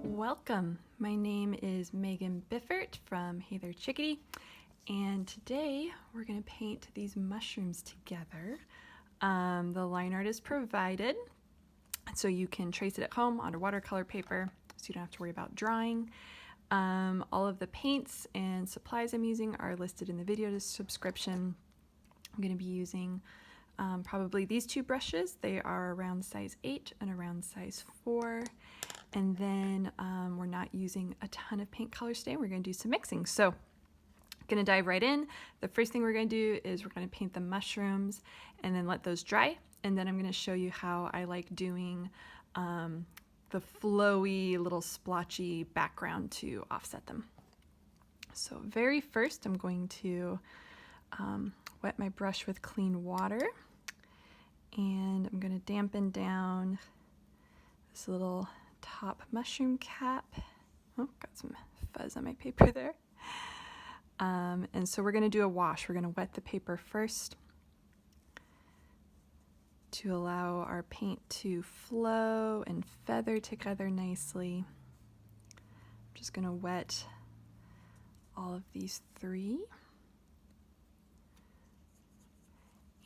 Welcome. My name is Megan Biffert from Hey There Chickadee, and today we're going to paint these mushrooms together. The line art is provided, so you can trace it at home on a watercolor paper, so you don't have to worry about drawing. All of the paints and supplies I'm using are listed in the video description. I'm going to be using probably these two brushes. They are around size 8 and around size 4. And then we're not using a ton of paint colors today. We're going to do some mixing. So I'm going to dive right in. The first thing we're going to do is we're going to paint the mushrooms and then let those dry. And then I'm going to show you how I like doing the flowy little splotchy background to offset them. So very first I'm going to wet my brush with clean water, and I'm going to dampen down this little top mushroom cap. Oh, got some fuzz on my paper there. And so we're going to do a wash. We're going to wet the paper first to allow our paint to flow and feather together nicely. I'm just going to wet all of these 3.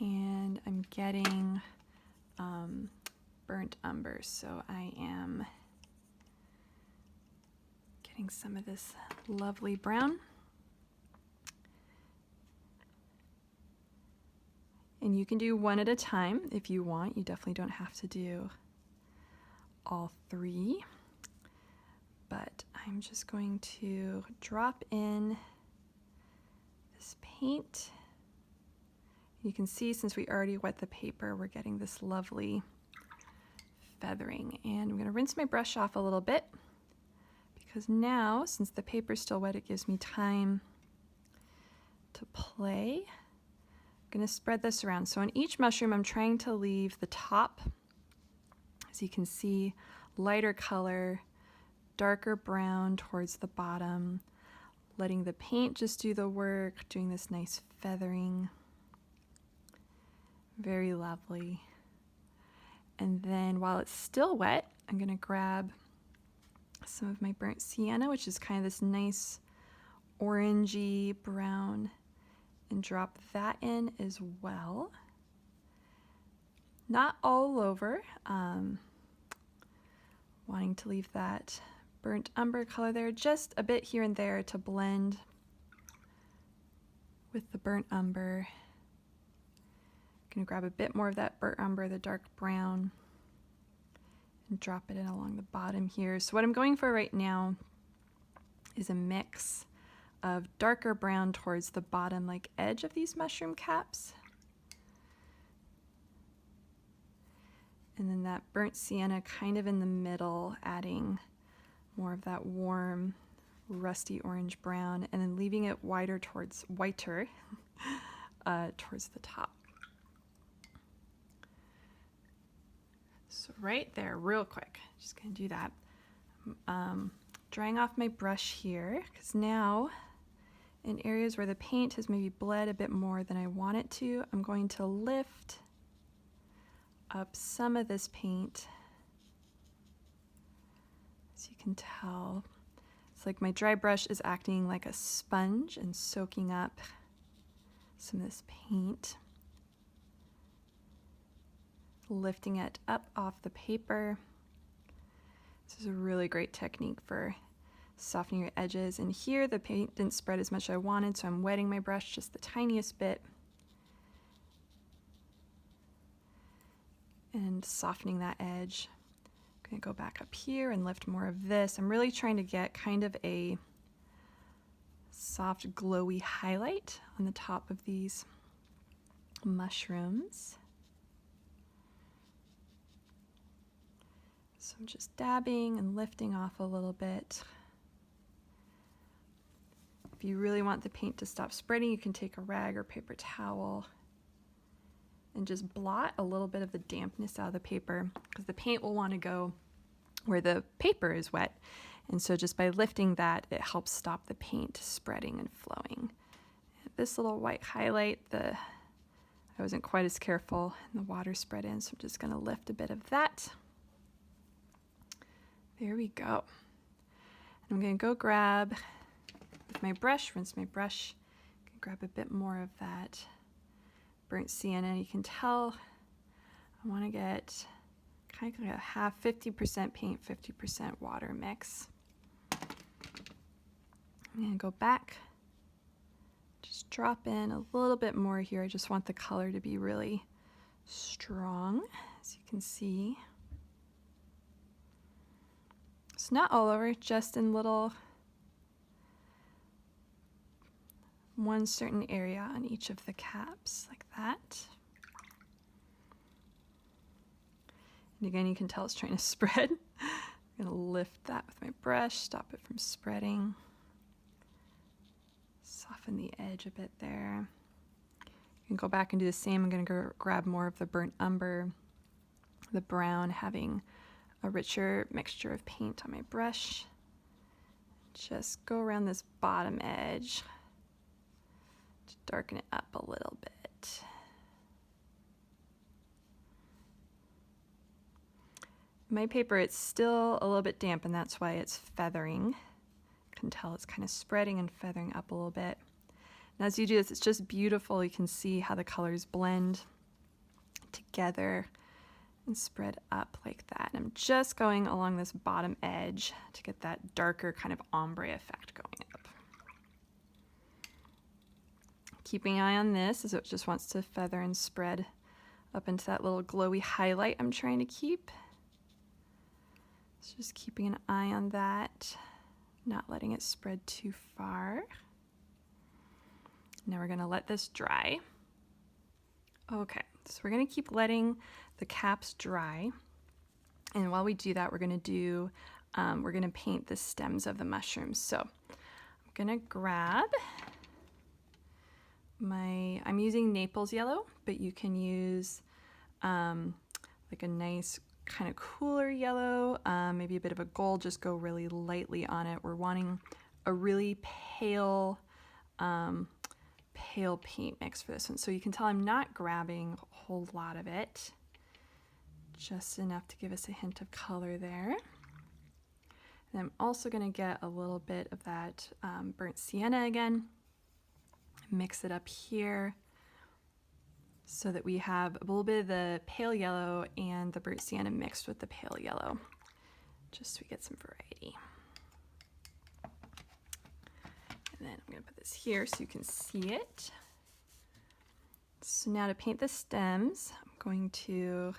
And I'm getting burnt umber, so I am getting some of this lovely brown. And you can do one at a time if you want. You definitely don't have to do all 3. But I'm just going to drop in this paint. You can see since we already wet the paper, we're getting this lovely feathering. And I'm going to rinse my brush off a little bit, because now, since the paper's still wet, it gives me time to play. I'm going to spread this around. So on each mushroom, I'm trying to leave the top, as you can see, lighter color, darker brown towards the bottom, letting the paint just do the work, doing this nice feathering. Very lovely. And then while it's still wet, I'm going to grab some of my burnt sienna, which is kind of this nice orangey brown, and drop that in as well. Not all over, wanting to leave that burnt umber color there, just a bit here and there to blend with the burnt umber. Going to grab a bit more of that burnt umber, the dark brown, and drop it in along the bottom here. So what I'm going for right now is a mix of darker brown towards the bottom like edge of these mushroom caps, and then that burnt sienna kind of in the middle, adding more of that warm rusty orange brown, and then leaving it whiter towards the top. So right there, real quick, just gonna do that. Drying off my brush here, because now in areas where the paint has maybe bled a bit more than I want it to, I'm going to lift up some of this paint. As you can tell, it's like my dry brush is acting like a sponge and soaking up some of this paint, lifting it up off the paper. This is a really great technique for softening your edges. And here the paint didn't spread as much as I wanted, so I'm wetting my brush just the tiniest bit and softening that edge. I'm going to go back up here and lift more of this. I'm really trying to get kind of a soft glowy highlight on the top of these mushrooms. So I'm just dabbing and lifting off a little bit. If you really want the paint to stop spreading, you can take a rag or paper towel and just blot a little bit of the dampness out of the paper, because the paint will want to go where the paper is wet. And so just by lifting that, it helps stop the paint spreading and flowing. This little white highlight, I I wasn't quite as careful and the water spread in, so I'm just going to lift a bit of that. There we go. I'm going to go grab with my brush, rinse my brush, grab a bit more of that burnt sienna. You can tell I want to get kind of like a half, 50% paint, 50% water mix. I'm going to go back, just drop in a little bit more here. I just want the color to be really strong, as you can see. It's not all over, just in little, one certain area on each of the caps, like that. And again, you can tell it's trying to spread. I'm going to lift that with my brush, stop it from spreading. Soften the edge a bit there. You can go back and do the same. I'm going to grab more of the burnt umber, the brown, having a richer mixture of paint on my brush. Just go around this bottom edge to darken it up a little bit. My paper, it's still a little bit damp, and that's why it's feathering. You can tell it's kind of spreading and feathering up a little bit. And as you do this, it's just beautiful. You can see how the colors blend together and spread up like that. And I'm just going along this bottom edge to get that darker kind of ombre effect going up. Keeping an eye on this as it just wants to feather and spread up into that little glowy highlight I'm trying to keep. So just keeping an eye on that, not letting it spread too far. Now we're going to let this dry. Okay, so we're going to keep letting the caps dry. And while we do that, we're going to paint the stems of the mushrooms. So I'm going to grab I'm using Naples yellow, but you can use like a nice kind of cooler yellow, maybe a bit of a gold. Just go really lightly on it. We're wanting a really pale paint mix for this one. So you can tell I'm not grabbing a whole lot of it, just enough to give us a hint of color there. And I'm also going to get a little bit of that burnt sienna again, mix it up here so that we have a little bit of the pale yellow and the burnt sienna mixed with the pale yellow, just so we get some variety. And then I'm going to put this here so you can see it. So now to paint the stems, I'm going to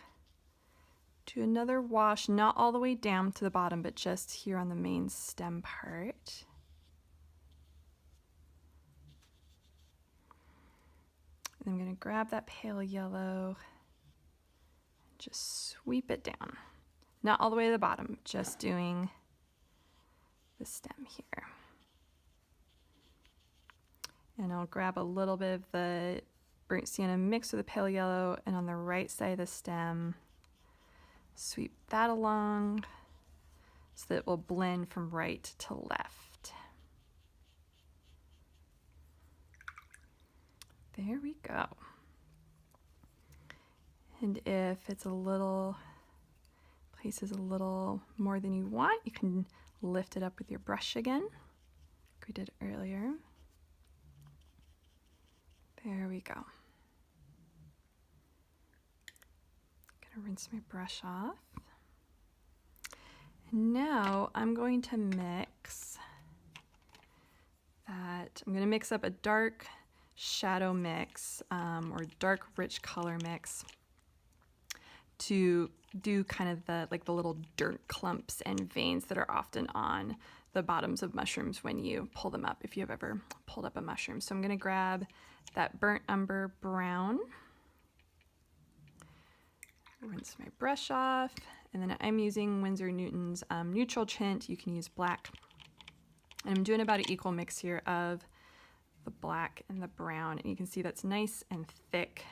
do another wash, not all the way down to the bottom, but just here on the main stem part. And I'm going to grab that pale yellow and just sweep it down. Not all the way to the bottom, just doing the stem here. And I'll grab a little bit of the burnt sienna mixed with the pale yellow, and on the right side of the stem, sweep that along so that it will blend from right to left. There we go. And if it's places a little more than you want, you can lift it up with your brush again, like we did earlier. There we go. Gonna rinse my brush off. And now I'm going to mix that. I'm gonna mix up a dark shadow mix or dark rich color mix to do kind of the little dirt clumps and veins that are often on the bottoms of mushrooms when you pull them up, if you've ever pulled up a mushroom. So I'm going to grab that burnt umber brown, rinse my brush off, and then I'm using Winsor Newton's neutral tint. You can use black, and I'm doing about an equal mix here of the black and the brown, and you can see that's nice and thick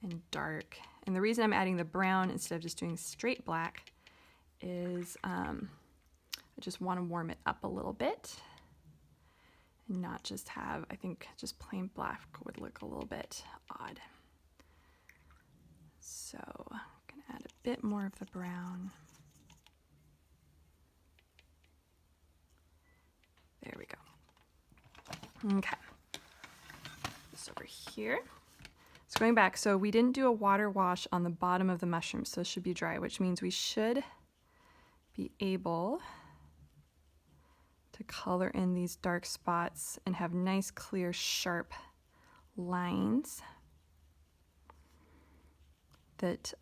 and dark. And the reason I'm adding the brown instead of just doing straight black is I just want to warm it up a little bit and not just have, I think just plain black would look a little bit odd. bit more of the brown. There we go. Okay. This over here. So going back, so we didn't do a water wash on the bottom of the mushroom, so it should be dry, which means we should be able to color in these dark spots and have nice, clear, sharp lines that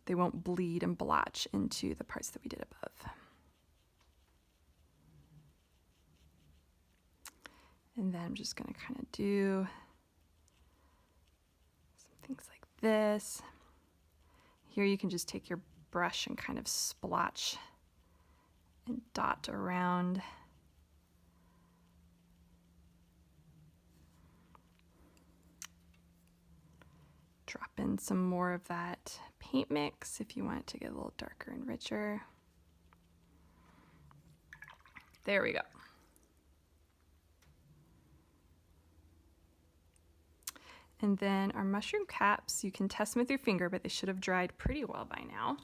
they won't bleed and blotch into the parts that we did above. And then I'm just going to kind of do some things like this. Here you can just take your brush and kind of splotch and dot around. Drop in some more of that paint mix if you want it to get a little darker and richer. There we go. And then our mushroom caps, you can test them with your finger, but they should have dried pretty well by now.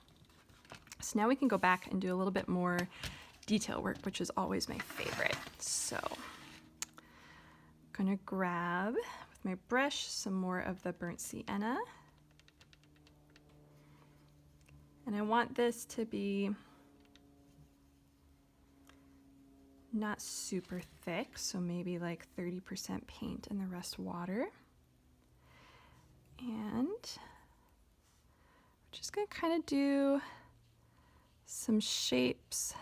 So now we can go back and do a little bit more detail work, which is always my favorite. So I'm gonna grab with my brush some more of the burnt sienna. And I want this to be not super thick, so maybe like 30% paint and the rest water. And we're just gonna kind of do some shapes,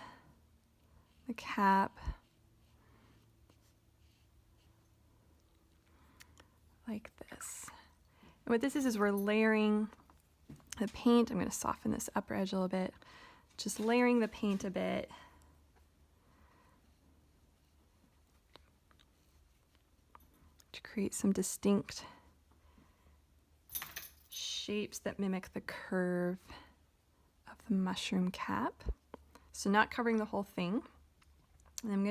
the cap, like this. And what this is we're layering the paint. I'm gonna soften this upper edge a little bit, just layering the paint a bit. To create some distinct shapes that mimic the curve of the mushroom cap. So not covering the whole thing. And I'm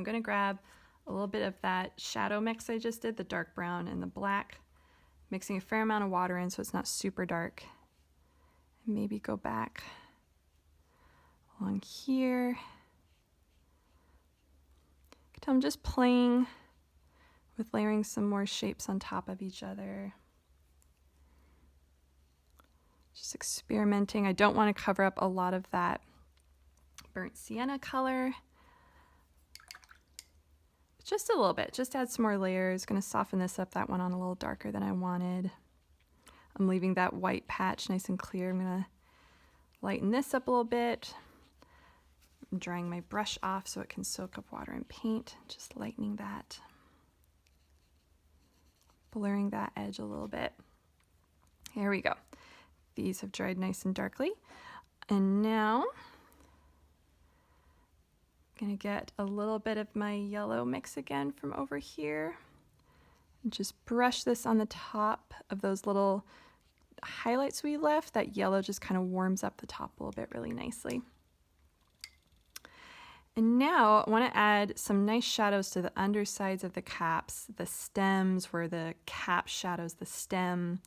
gonna grab a little bit of that shadow mix I just did, the dark brown and the black, mixing a fair amount of water in so it's not super dark. And maybe go back along here. You can tell I'm just playing with layering some more shapes on top of each other. Just experimenting. I don't want to cover up a lot of that burnt sienna color. Just a little bit, just add some more layers. Gonna soften this up, that one on a little darker than I wanted. I'm leaving that white patch nice and clear. I'm gonna lighten this up a little bit. I'm drying my brush off so it can soak up water and paint. Just lightening that. Blurring that edge a little bit. Here we go. These have dried nice and darkly. And now I'm gonna get a little bit of my yellow mix again from over here. And just brush this on the top of those little highlights we left. That yellow just kind of warms up the top a little bit really nicely. And now I want to add some nice shadows to the undersides of the caps, the stems where the cap shadows the stem.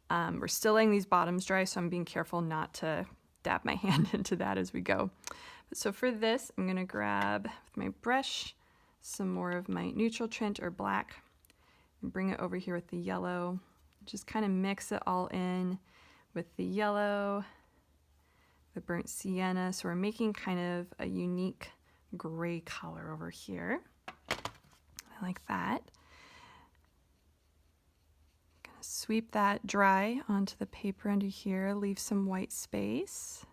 We're still letting these bottoms dry, so I'm being careful not to dab my hand into that as we go. So for this, I'm gonna grab with my brush some more of my neutral tint or black and bring it over here with the yellow. Just kind of mix it all in with the yellow, the burnt sienna. So we're making kind of a unique gray color over here. I like that. Gonna sweep that dry onto the paper under here, leave some white space.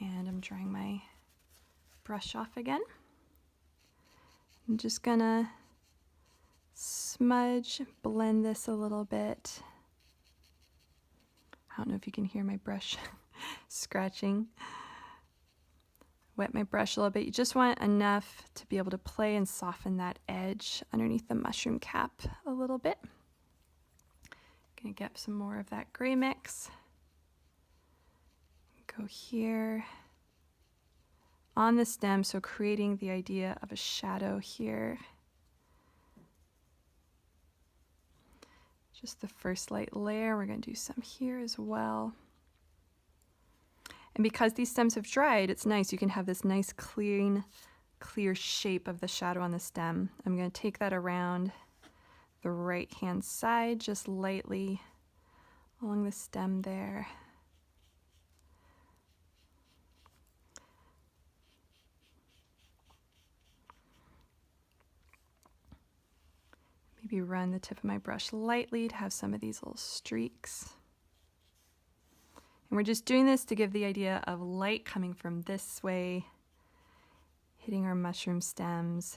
And I'm drying my brush off again. I'm just gonna smudge, blend this a little bit. I don't know if you can hear my brush scratching. Wet my brush a little bit. You just want enough to be able to play and soften that edge underneath the mushroom cap a little bit. Gonna get some more of that gray mix. Go here on the stem, so creating the idea of a shadow here. just the first light layer. We're going to do some here as well. And because these stems have dried, it's nice. You can have this nice clear shape of the shadow on the stem. I'm going to take that around the right hand side, just lightly along the stem there. Maybe run the tip of my brush lightly to have some of these little streaks. And we're just doing this to give the idea of light coming from this way, hitting our mushroom stems.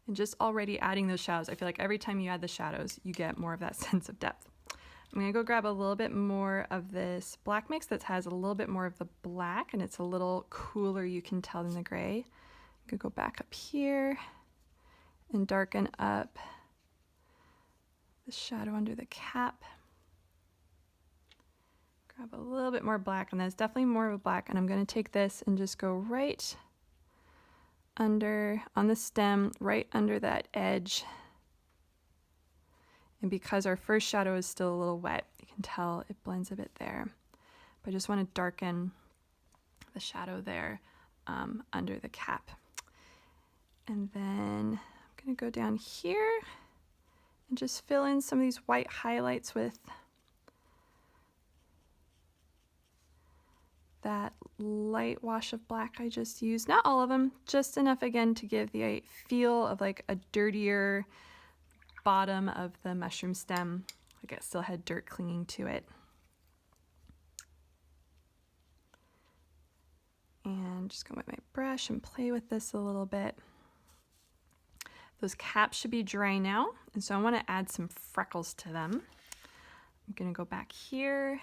And just already adding those shadows, I feel like every time you add the shadows, you get more of that sense of depth. I'm gonna go grab a little bit more of this black mix that has a little bit more of the black, and it's a little cooler, you can tell, than the gray. I'm gonna go back up here and darken up the shadow under the cap. Grab a little bit more black, and that's definitely more of a black, and I'm gonna take this and just go right under, on the stem, right under that edge. And because our first shadow is still a little wet, you can tell it blends a bit there. But I just want to darken the shadow there under the cap. And then I'm going to go down here and just fill in some of these white highlights with that light wash of black I just used. Not all of them, just enough again to give the feel of like a dirtier bottom of the mushroom stem, like it still had dirt clinging to it. And just go with my brush and play with this a little bit. Those caps should be dry now, and so I want to add some freckles to them. I'm going to go back here,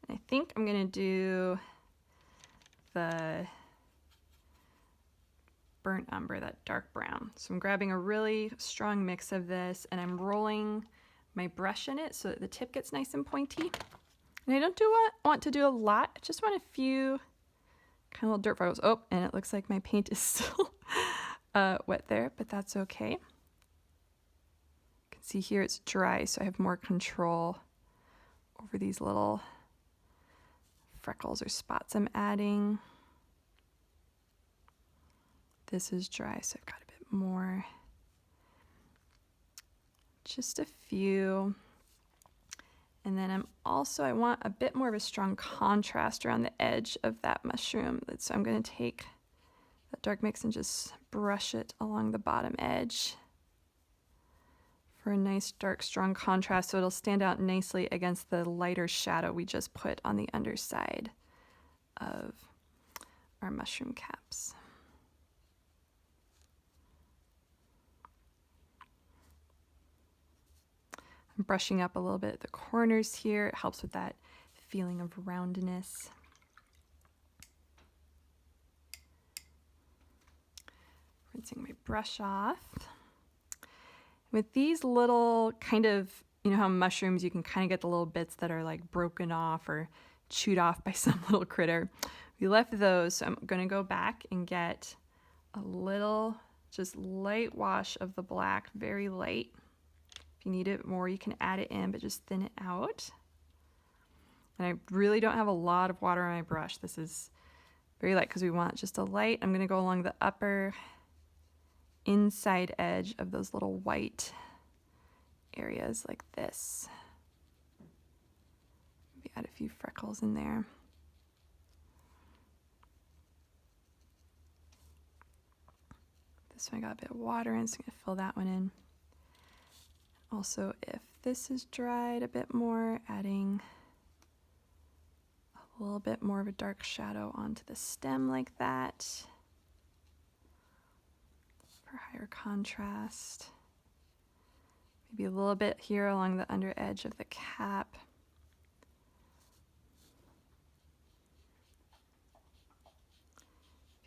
and I think I'm going to do the burnt umber, that dark brown. So I'm grabbing a really strong mix of this, and I'm rolling my brush in it so that the tip gets nice and pointy. And I don't want to do a lot. I just want a few kind of little dirt freckles. Oh, and it looks like my paint is still wet there, but that's okay. You can see here it's dry, so I have more control over these little freckles or spots I'm adding. This is dry, so I've got a bit more. Just a few. And then I want a bit more of a strong contrast around the edge of that mushroom. So I'm going to take that dark mix and just brush it along the bottom edge for a nice dark strong contrast, so it'll stand out nicely against the lighter shadow we just put on the underside of our mushroom caps. I'm brushing up a little bit at the corners here. It helps with that feeling of roundness. Rinsing my brush off. With these little kind of, you know how mushrooms, you can kind of get the little bits that are like broken off or chewed off by some little critter. We left those, so I'm going to go back and get a little just light wash of the black, very light. If you need it more, you can add it in, but just thin it out. And I really don't have a lot of water on my brush. This is very light because we want just a light. I'm going to go along the upper inside edge of those little white areas like this. Maybe add a few freckles in there. This one I got a bit of water in, so I'm going to fill that one in. Also, if this is dried a bit more, adding a little bit more of a dark shadow onto the stem like that for higher contrast. Maybe a little bit here along the under edge of the cap.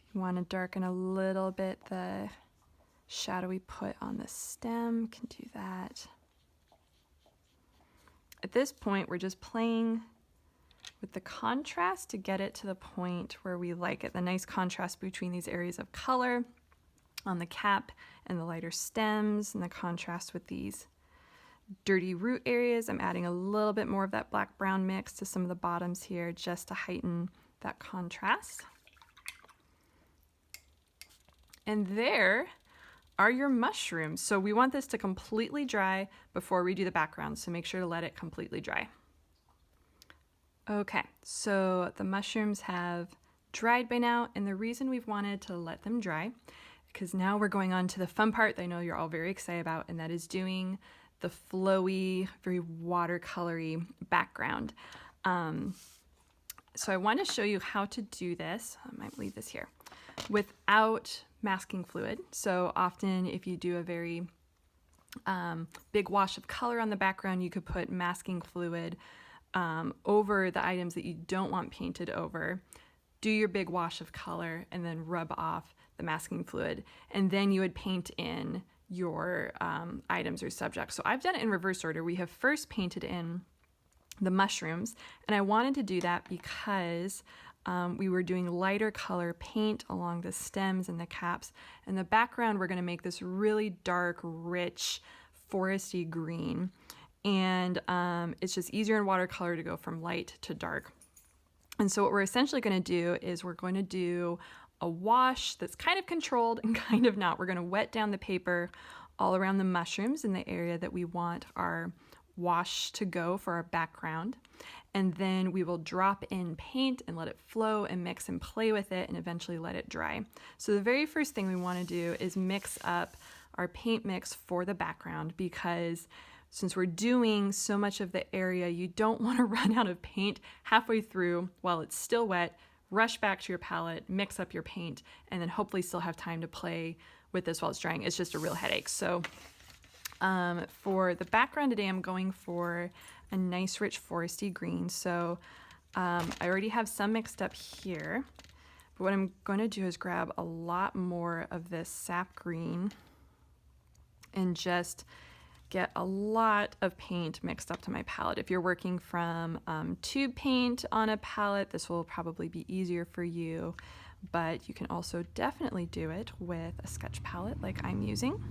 If you want to darken a little bit the shadow we put on the stem, you can do that. At this point, we're just playing with the contrast to get it to the point where we like it, the nice contrast between these areas of color. on the cap and the lighter stems and the contrast with these dirty root areas. I'm adding a little bit more of that black-brown mix to some of the bottoms here just to heighten that contrast. And there are your mushrooms. So we want this to completely dry before we do the background, so make sure to let it completely dry. Okay, so the mushrooms have dried by now, and the reason we've wanted to let them dry, because now we're going on to the fun part that I know you're all very excited about, and that is doing the flowy, very watercolory background. So I want to show you how to do this. I might leave this here without masking fluid. So often if you do a very big wash of color on the background, you could put masking fluid over the items that you don't want painted over. Do your big wash of color and then rub off the masking fluid, and then you would paint in your items or subjects. So I've done it in reverse order. We have first painted in the mushrooms, and I wanted to do that because we were doing lighter color paint along the stems and the caps. In the background, we're going to make this really dark, rich, foresty green, and it's just easier in watercolor to go from light to dark. And so what we're essentially going to do is we're going to do a wash that's kind of controlled and kind of not. We're going to wet down the paper all around the mushrooms in the area that we want our wash to go for our background. And then we will drop in paint and let it flow and mix and play with it and eventually let it dry. So the very first thing we want to do is mix up our paint mix for the background, because since we're doing so much of the area, you don't want to run out of paint halfway through while it's still wet. Rush back to your palette, mix up your paint, and then hopefully still have time to play with this while it's drying. It's just a real headache. So for the background today, I'm going for a nice rich foresty green. So I already have some mixed up here, but what I'm going to do is grab a lot more of this sap green and just get a lot of paint mixed up to my palette. If you're working from tube paint on a palette, this will probably be easier for you, but you can also definitely do it with a sketch palette like I'm using.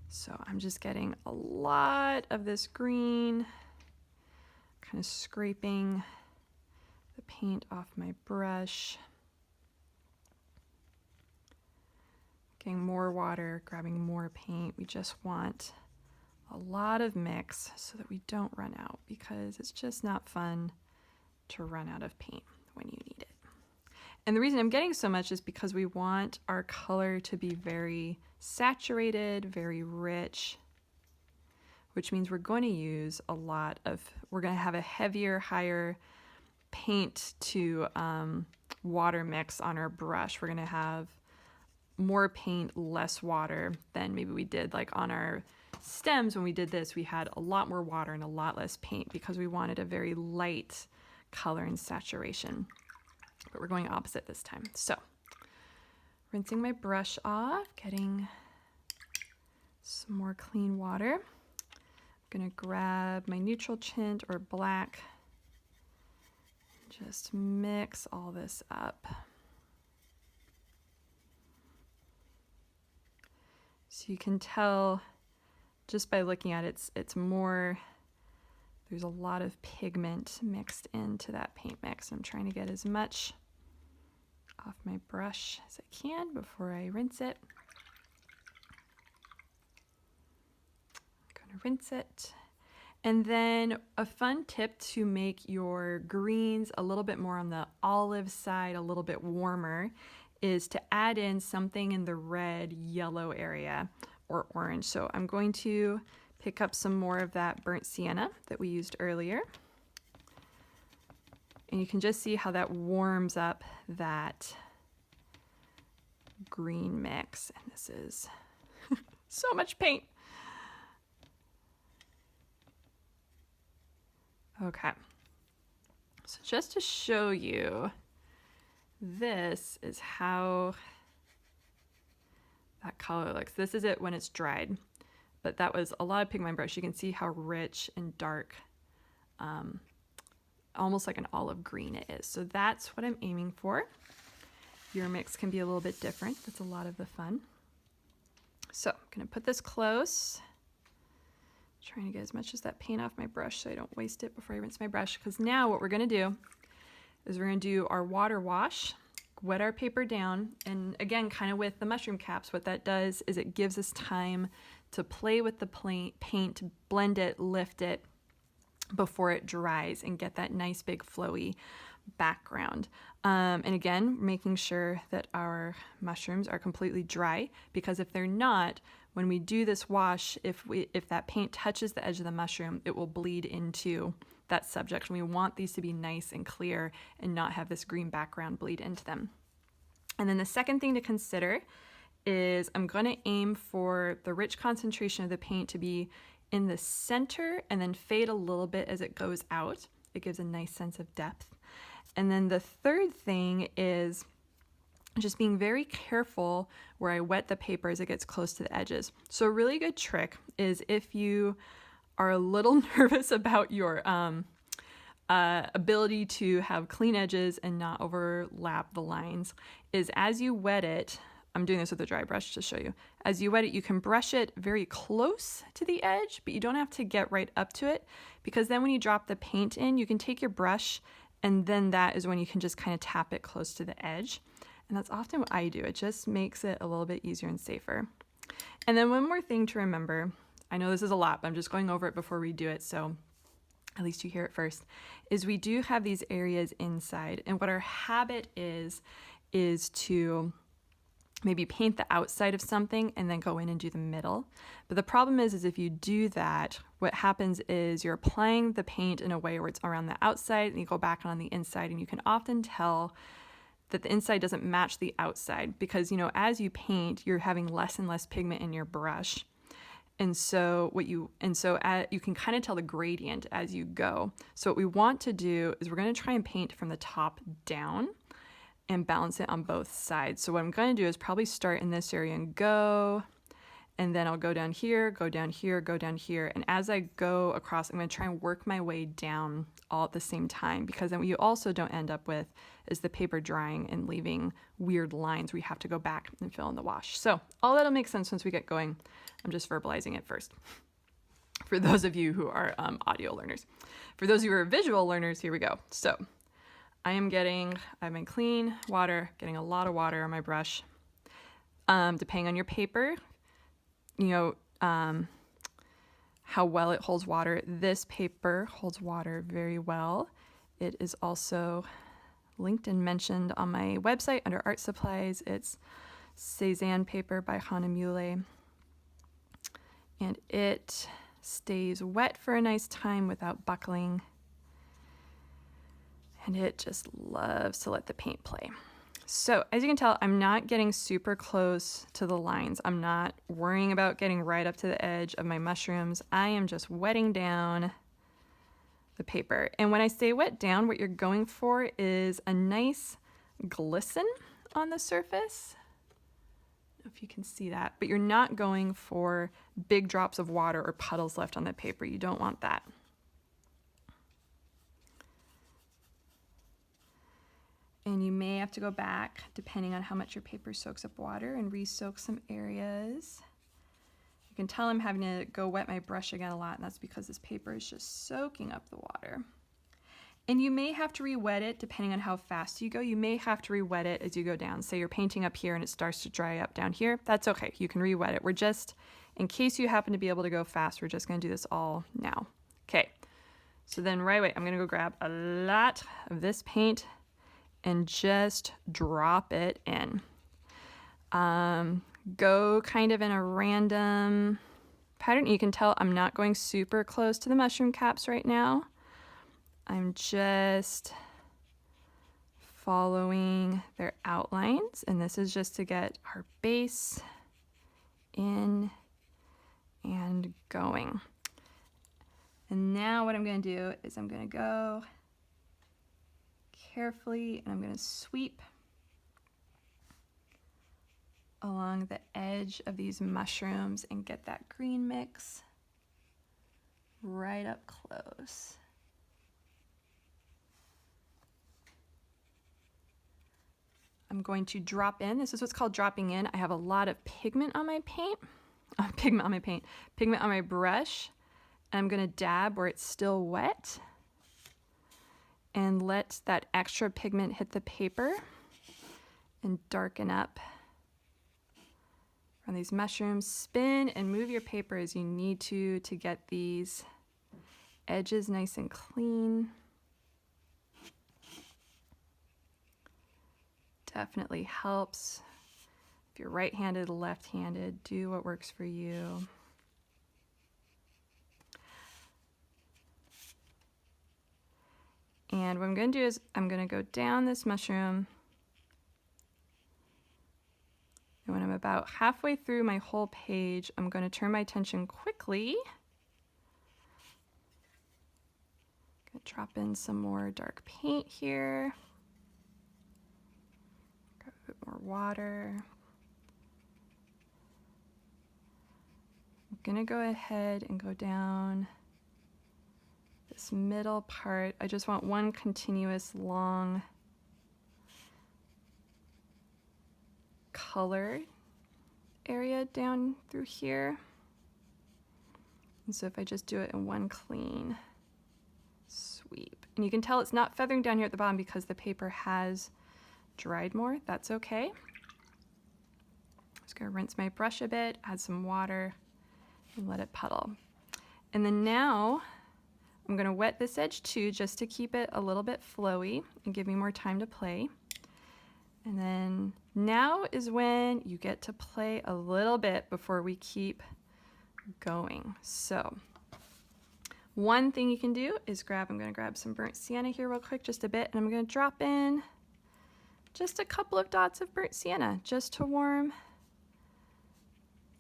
So I'm just getting a lot of this green, kind of scraping the paint off my brush. Getting more water, grabbing more paint. We just want a lot of mix so that we don't run out, because it's just not fun to run out of paint when you need it. And the reason I'm getting so much is because we want our color to be very saturated, very rich, which means we're going to use a lot of, we're going to have a heavier, higher paint to water mix on our brush. We're going to have more paint, less water than maybe we did like on our stems. When we did this, we had a lot more water and a lot less paint because we wanted a very light color and saturation. But we're going opposite this time. So rinsing my brush off, getting some more clean water. I'm gonna grab my neutral tint or black, just mix all this up. So you can tell just by looking at it, it's more, there's a lot of pigment mixed into that paint mix. I'm trying to get as much off my brush as I can before I rinse it. I'm gonna rinse it. And then a fun tip to make your greens a little bit more on the olive side, a little bit warmer, is to add in something in the red, yellow area or orange. So I'm going to pick up some more of that burnt sienna that we used earlier. And you can just see how that warms up that green mix. And this is so much paint. Okay. So just to show you, this is how that color looks. This is it when it's dried, but that was a lot of pigment brush. You can see how rich and dark almost like an olive green it is. So that's what I'm aiming for. Your mix can be a little bit different. That's a lot of the fun. So I'm gonna put this close. Trying to get as much of that paint off my brush so I don't waste it before I rinse my brush. Because now what we're gonna do is we're gonna do our water wash, wet our paper down, and again, kind of with the mushroom caps, what that does is it gives us time to play with the paint, blend it, lift it before it dries and get that nice big flowy background. And again, making sure that our mushrooms are completely dry, because if they're not, when we do this wash, if that paint touches the edge of the mushroom, it will bleed into that subject. And we want these to be nice and clear and not have this green background bleed into them. And then the second thing to consider is I'm going to aim for the rich concentration of the paint to be in the center and then fade a little bit as it goes out. It gives a nice sense of depth. And then the third thing is just being very careful where I wet the paper as it gets close to the edges. So a really good trick is if you are a little nervous about your ability to have clean edges and not overlap the lines, is as you wet it, I'm doing this with a dry brush to show you. As you wet it, you can brush it very close to the edge, but you don't have to get right up to it, because then when you drop the paint in, you can take your brush and then that is when you can just kind of tap it close to the edge. And that's often what I do. It just makes it a little bit easier and safer. And then one more thing to remember, I know this is a lot, but I'm just going over it before we do it, so at least you hear it first, is we do have these areas inside. And what our habit is to maybe paint the outside of something and then go in and do the middle. But the problem is if you do that, what happens is you're applying the paint in a way where it's around the outside and you go back on the inside, and you can often tell that the inside doesn't match the outside because, you know, as you paint, you're having less and less pigment in your brush. And so you can kind of tell the gradient as you go. So what we want to do is we're going to try and paint from the top down and balance it on both sides. So what I'm going to do is probably start in this area and go, and then I'll go down here, go down here, go down here. And as I go across, I'm going to try and work my way down all at the same time, because then what you also don't end up with is the paper drying and leaving weird lines where you have to go back and fill in the wash. So all that'll make sense once we get going. I'm just verbalizing it first. For those of you who are audio learners. For those of you who are visual learners, here we go. So I've been clean water, getting a lot of water on my brush. Depending on your paper, you know, how well it holds water. This paper holds water very well. It is also linked and mentioned on my website under art supplies. It's Cezanne paper by Hahnemühle. And it stays wet for a nice time without buckling. And it just loves to let the paint play. So as you can tell, I'm not getting super close to the lines. I'm not worrying about getting right up to the edge of my mushrooms. I am just wetting down the paper. And when I say wet down, what you're going for is a nice glisten on the surface. I don't know if you can see that, but you're not going for big drops of water or puddles left on the paper. You don't want that. And you may have to go back, depending on how much your paper soaks up water, and re-soak some areas. You can tell I'm having to go wet my brush again a lot, and that's because this paper is just soaking up the water. And you may have to re-wet it depending on how fast you go. You may have to re-wet it as you go down. Say you're painting up here and it starts to dry up down here. That's okay, you can re-wet it. We're just, in case you happen to be able to go fast, we're just gonna do this all now. Okay, so then right away, I'm gonna go grab a lot of this paint and just drop it in. Go kind of in a random pattern. You can tell I'm not going super close to the mushroom caps right now. I'm just following their outlines, and this is just to get our base in and going. And now what I'm going to do is I'm going to go carefully, and I'm going to sweep along the edge of these mushrooms and get that green mix right up close. I'm going to drop in. This is what's called dropping in. I have a lot of pigment on my paint, pigment on my brush. And I'm going to dab where it's still wet and let that extra pigment hit the paper and darken up on these mushrooms. Spin and move your paper as you need to get these edges nice and clean. Definitely helps. If you're right-handed, left-handed, do what works for you. And what I'm going to do is I'm going to go down this mushroom. And when I'm about halfway through my whole page, I'm going to turn my attention quickly. Going to drop in some more dark paint here. Grab a bit more water. I'm going to go ahead and go down this middle part. I just want one continuous long color area down through here. And so if I just do it in one clean sweep, and you can tell it's not feathering down here at the bottom because the paper has dried more. That's okay. Just gonna rinse my brush a bit, add some water, and let it puddle. And then now I'm going to wet this edge too, just to keep it a little bit flowy and give me more time to play. And then now is when you get to play a little bit before we keep going. So one thing you can do is I'm going to grab some burnt sienna here real quick, just a bit, and I'm going to drop in just a couple of dots of burnt sienna just to warm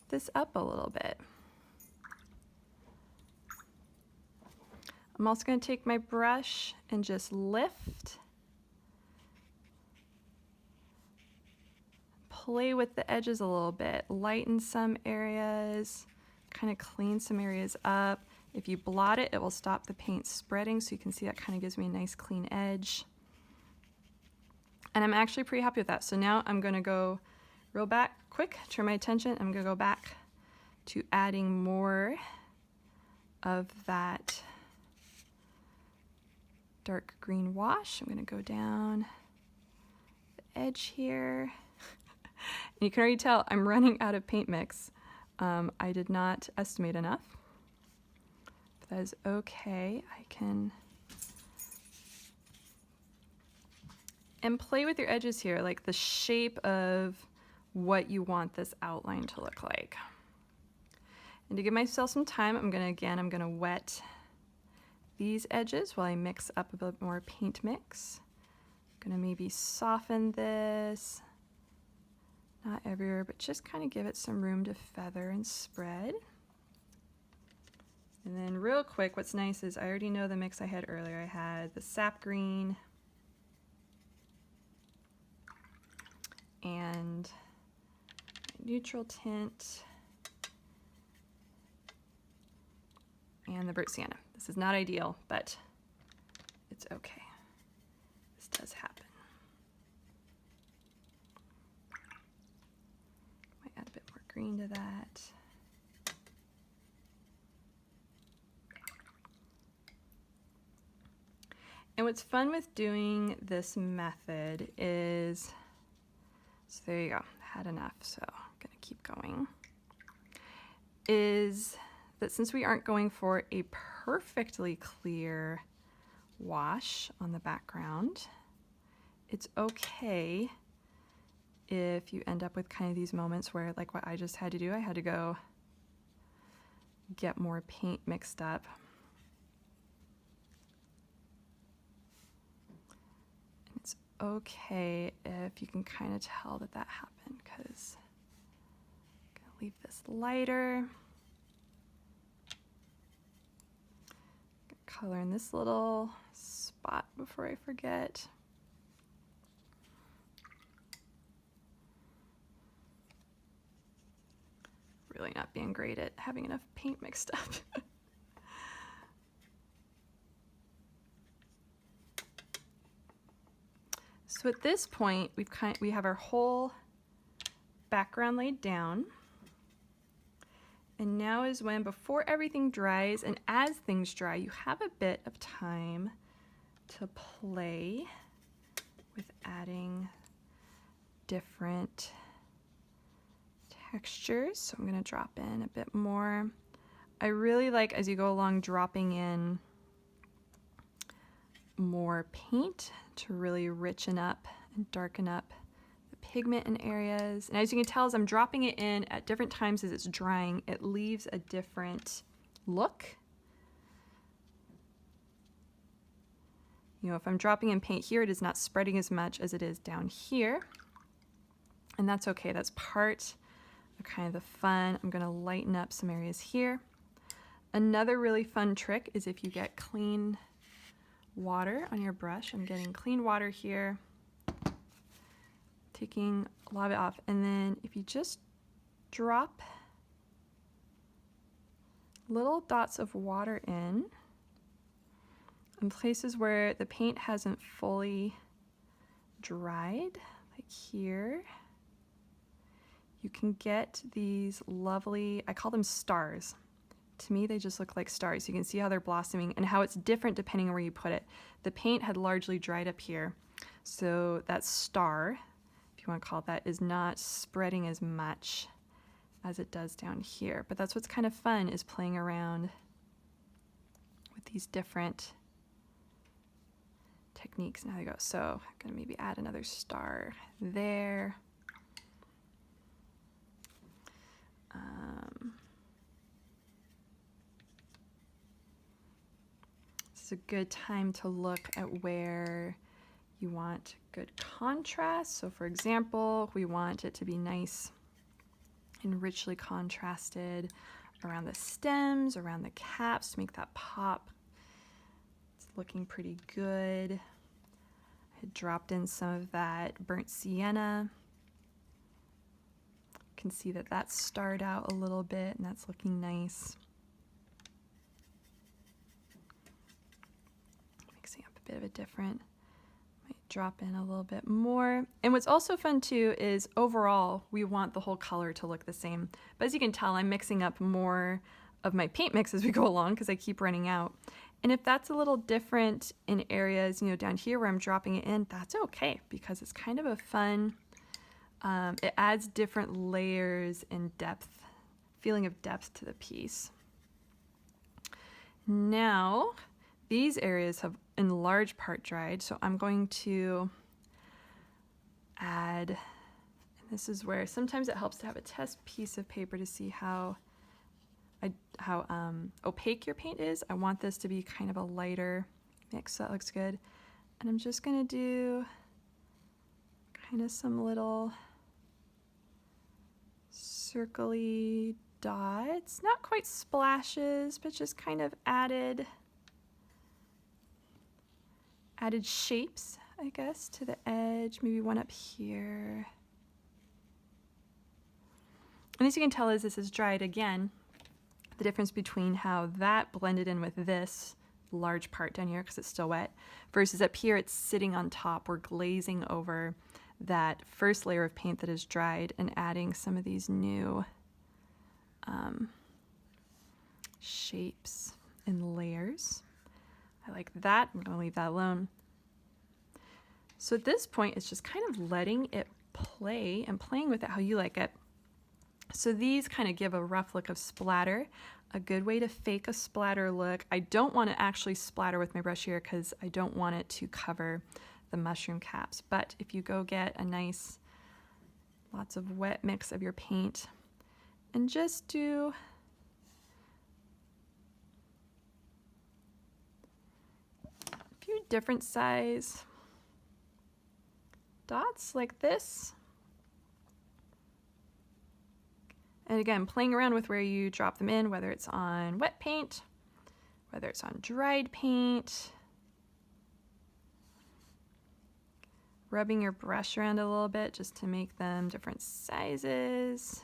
this up a little bit. I'm also going to take my brush and just lift, play with the edges a little bit, lighten some areas, kind of clean some areas up. If you blot it, it will stop the paint spreading, so you can see that kind of gives me a nice clean edge. And I'm actually pretty happy with that. So now I'm going to go real back quick, turn my attention. I'm going to go back to adding more of that dark green wash. I'm going to go down the edge here. And you can already tell I'm running out of paint mix. I did not estimate enough, but that is okay. I can and play with your edges here, like the shape of what you want this outline to look like. And to give myself some time, I'm gonna wet these edges while I mix up a bit more paint mix. I'm gonna maybe soften this, not everywhere, but just kind of give it some room to feather and spread. And then real quick, what's nice is I already know the mix I had earlier. I had the sap green and neutral tint and the burnt sienna. This is not ideal, but it's okay. This does happen. Might add a bit more green to that. And what's fun with doing this method is, so there you go, had enough, so I'm gonna keep going, is that since we aren't going for a perfectly clear wash on the background, it's okay if you end up with kind of these moments where, like what I just had to do, I had to go get more paint mixed up. And it's okay if you can kind of tell that that happened, because I'm gonna leave this lighter. Color in this little spot before I forget. Really not being great at having enough paint mixed up. So So at this point, we have our whole background laid down. And now is when, before everything dries, and as things dry, you have a bit of time to play with adding different textures. So I'm going to drop in a bit more. I really like, as you go along, dropping in more paint to really richen up and darken up the pigment in areas. And as you can tell, as I'm dropping it in at different times as it's drying, it leaves a different look. You know, if I'm dropping in paint here, it is not spreading as much as it is down here. And that's okay. That's part of kind of the fun. I'm going to lighten up some areas here. Another really fun trick is if you get clean water on your brush. I'm getting clean water here, taking a lot of it off. And then if you just drop little dots of water in places where the paint hasn't fully dried, like here, you can get these lovely, I call them stars. To me, they just look like stars. You can see how they're blossoming and how it's different depending on where you put it. The paint had largely dried up here, so that star, if you want to call it that, is not spreading as much as it does down here. But that's what's kind of fun, is playing around with these different techniques. Now there you go. So I'm going to maybe add another star there. This is a good time to look at where you want good contrast. So for example, we want it to be nice and richly contrasted around the stems, around the caps to make that pop. It's looking pretty good. I had dropped in some of that burnt sienna. You can see that that's starred out a little bit and that's looking nice. Mixing up a bit of a different, might drop in a little bit more. And what's also fun too is overall we want the whole color to look the same. But as you can tell, I'm mixing up more of my paint mix as we go along because I keep running out. And if that's a little different in areas, you know, down here where I'm dropping it in, that's okay because it's kind of a fun, it adds different layers and depth, feeling of depth to the piece. Now, these areas have in large part dried, so I'm going to add, and this is where sometimes it helps to have a test piece of paper to see how opaque your paint is. I want this to be kind of a lighter mix, so that looks good. And I'm just going to do kind of some little circly dots, not quite splashes, but just kind of added shapes, I guess, to the edge. Maybe one up here. And as you can tell, as this is dried again, the difference between how that blended in with this large part down here because it's still wet versus up here it's sitting on top. We're glazing over that first layer of paint that is dried and adding some of these new shapes and layers. I like that. I'm going to leave that alone. So at this point it's just kind of letting it play and playing with it how you like it. So these kind of give a rough look of splatter, a good way to fake a splatter look. I don't want to actually splatter with my brush here because I don't want it to cover the mushroom caps. But if you go get a nice, lots of wet mix of your paint and just do a few different size dots like this. And again, playing around with where you drop them in, whether it's on wet paint, whether it's on dried paint. Rubbing your brush around a little bit just to make them different sizes.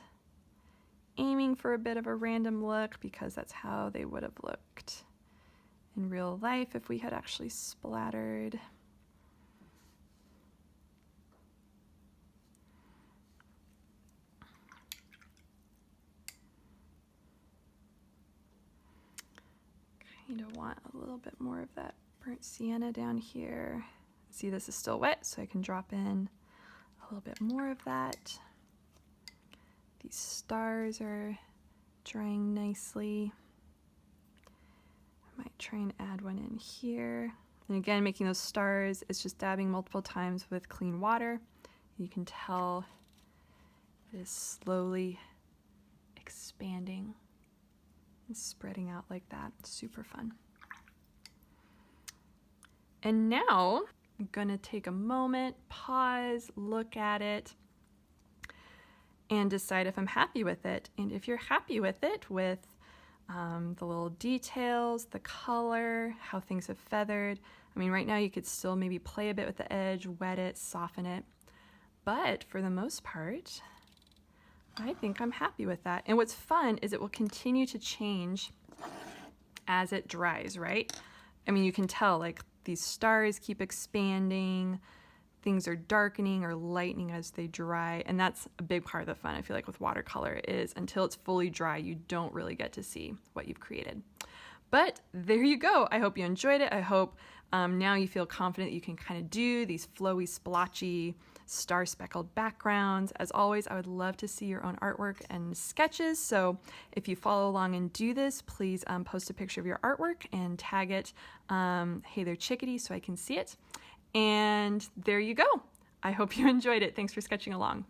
Aiming for a bit of a random look because that's how they would have looked in real life if we had actually splattered. Need to want a little bit more of that burnt sienna down here. See, this is still wet, so I can drop in a little bit more of that. These stars are drying nicely. I might try and add one in here. And again, making those stars is just dabbing multiple times with clean water. You can tell it is slowly expanding and spreading out like that. Super fun. And now I'm gonna take a moment, pause, look at it, and decide if I'm happy with it. And if you're happy with it, with the little details, the color, how things have feathered. I mean, right now you could still maybe play a bit with the edge, wet it, soften it. But for the most part, I think I'm happy with that. And what's fun is it will continue to change as it dries, right? I mean, you can tell like these stars keep expanding, things are darkening or lightening as they dry, and that's a big part of the fun, I feel like, with watercolor, is until it's fully dry, you don't really get to see what you've created. But there you go. I hope you enjoyed it. I hope now you feel confident that you can kind of do these flowy, splotchy, star-speckled backgrounds. As always, I would love to see your own artwork and sketches, so if you follow along and do this, please post a picture of your artwork and tag it Hey There Chickadee so I can see it. And there you go. I hope you enjoyed it. Thanks for sketching along.